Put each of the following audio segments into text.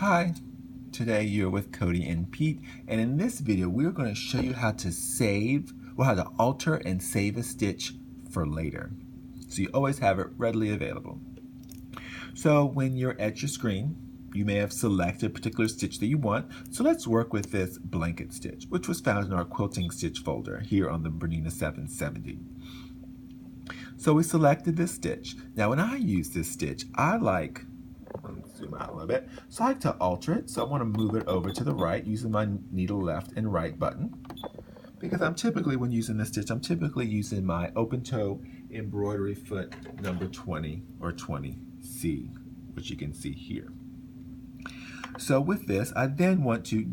Hi, today you're with Cody and Pete, and in this video we're going to show you how to save or how to alter and save a stitch for later. So you always have it readily available. So when you're at your screen, you may have selected a particular stitch that you want. So let's work with this blanket stitch, which was found in our quilting stitch folder here on the Bernina 770. So we selected this stitch. Now when I use this stitch, let's zoom out a little bit. So I like to alter it. So I want to move it over to the right using my needle left and right button. Because when using this stitch, I'm typically using my open toe embroidery foot number 20 or 20C, which you can see here. So with this, I then want to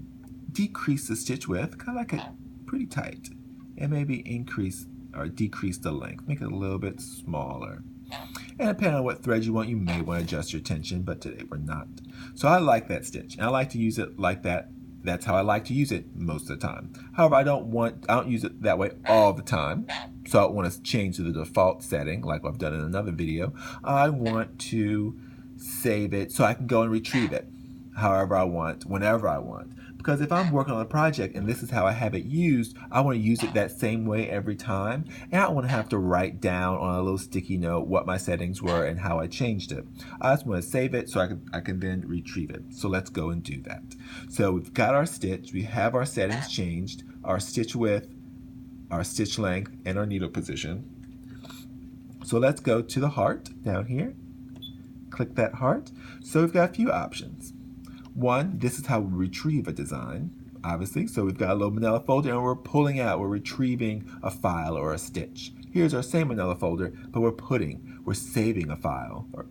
decrease the stitch width, kind of like it pretty tight, and maybe increase or decrease the length, make it a little bit smaller. And depending on what thread you want, you may want to adjust your tension, but today we're not. So I like that stitch, and I like to use it like that. That's how I like to use it most of the time. However, I don't use it that way all the time. So I don't want to change to the default setting like I've done in another video. I want to save it so I can go and retrieve it however I want, whenever I want. Because if I'm working on a project and this is how I have it used, I want to use it that same way every time. And I don't want to have to write down on a little sticky note what my settings were and how I changed it. I just want to save it so I can then retrieve it. So let's go and do that. So we've got our stitch, we have our settings changed, our stitch width, our stitch length, and our needle position. So let's go to the heart down here. Click that heart. So we've got a few options. One, this is how we retrieve a design, obviously. So we've got a little manila folder and we're retrieving a file or a stitch. Here's our same manila folder, but we're saving a file or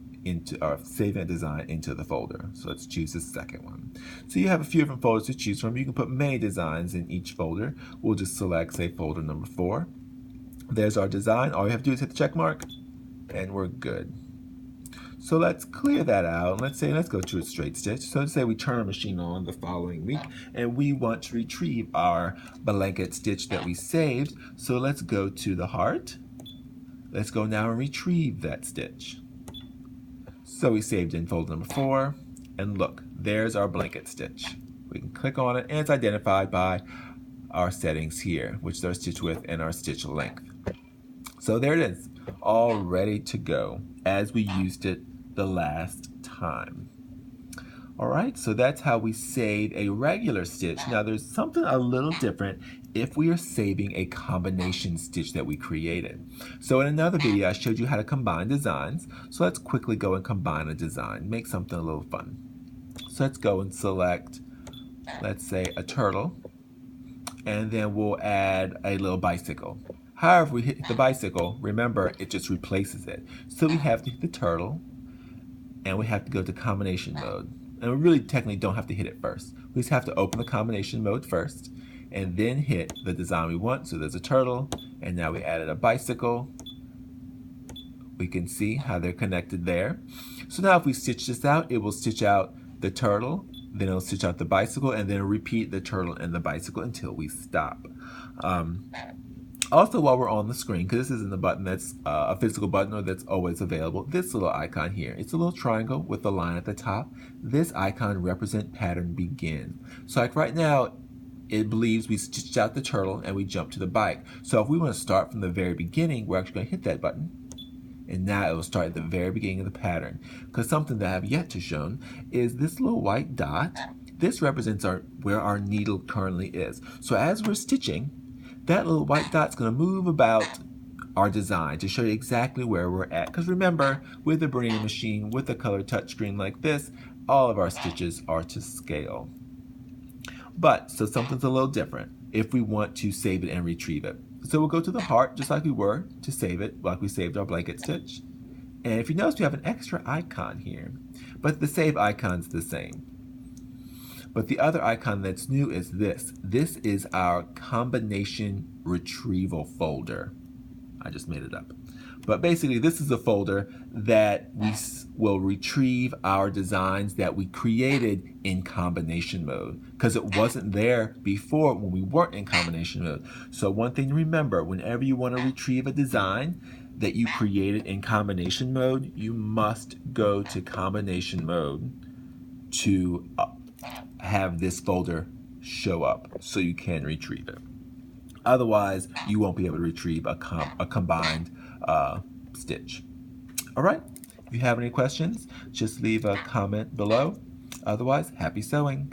saving a design into the folder. So let's choose the second one. So you have a few different folders to choose from. You can put many designs in each folder. We'll just select, say, folder number 4. There's our design. All you have to do is hit the check mark and we're good. So let's clear that out. Let's go to a straight stitch. So let's say we turn our machine on the following week and we want to retrieve our blanket stitch that we saved. So let's go to the heart. Let's go now and retrieve that stitch. So we saved in folder number 4 and look, there's our blanket stitch. We can click on it and it's identified by our settings here, which is our stitch width and our stitch length. So there it is, all ready to go as we used it the last time. All right, so that's how we save a regular stitch. Now there's something a little different if we are saving a combination stitch that we created. So in another video, I showed you how to combine designs. So let's quickly go and combine a design, make something a little fun. So let's go and select, let's say, a turtle, and then we'll add a little bicycle. However, we hit the bicycle, remember, it just replaces it. So we have to hit the turtle, and we have to go to combination mode. And we really technically don't have to hit it first. We just have to open the combination mode first, and then hit the design we want. So there's a turtle, and now we added a bicycle. We can see how they're connected there. So now if we stitch this out, it will stitch out the turtle, then it'll stitch out the bicycle, and then repeat the turtle and the bicycle until we stop. Also, while we're on the screen, because this isn't a button that's a physical button or that's always available, this little icon here, it's a little triangle with a line at the top. This icon represents pattern begin. So like right now, it believes we stitched out the turtle and we jump to the bike. So if we want to start from the very beginning, we're actually going to hit that button. And now it will start at the very beginning of the pattern. Because something that I have yet to show is this little white dot. This represents where our needle currently is. So as we're stitching, that little white dot's going to move about our design to show you exactly where we're at. Because remember, with the Bernina machine, with a color touchscreen like this, all of our stitches are to scale. But, so something's a little different if we want to save it and retrieve it. So we'll go to the heart, just like we were, to save it, like we saved our blanket stitch. And if you notice, we have an extra icon here. But the save icon's the same. But the other icon that's new is this. This is our combination retrieval folder. I just made it up. But basically, this is a folder that we will retrieve our designs that we created in combination mode, because it wasn't there before when we weren't in combination mode. So one thing to remember, whenever you want to retrieve a design that you created in combination mode, you must go to combination mode to have this folder show up so you can retrieve it. Otherwise, you won't be able to retrieve a combined stitch. All right, if you have any questions, just leave a comment below. Otherwise, happy sewing.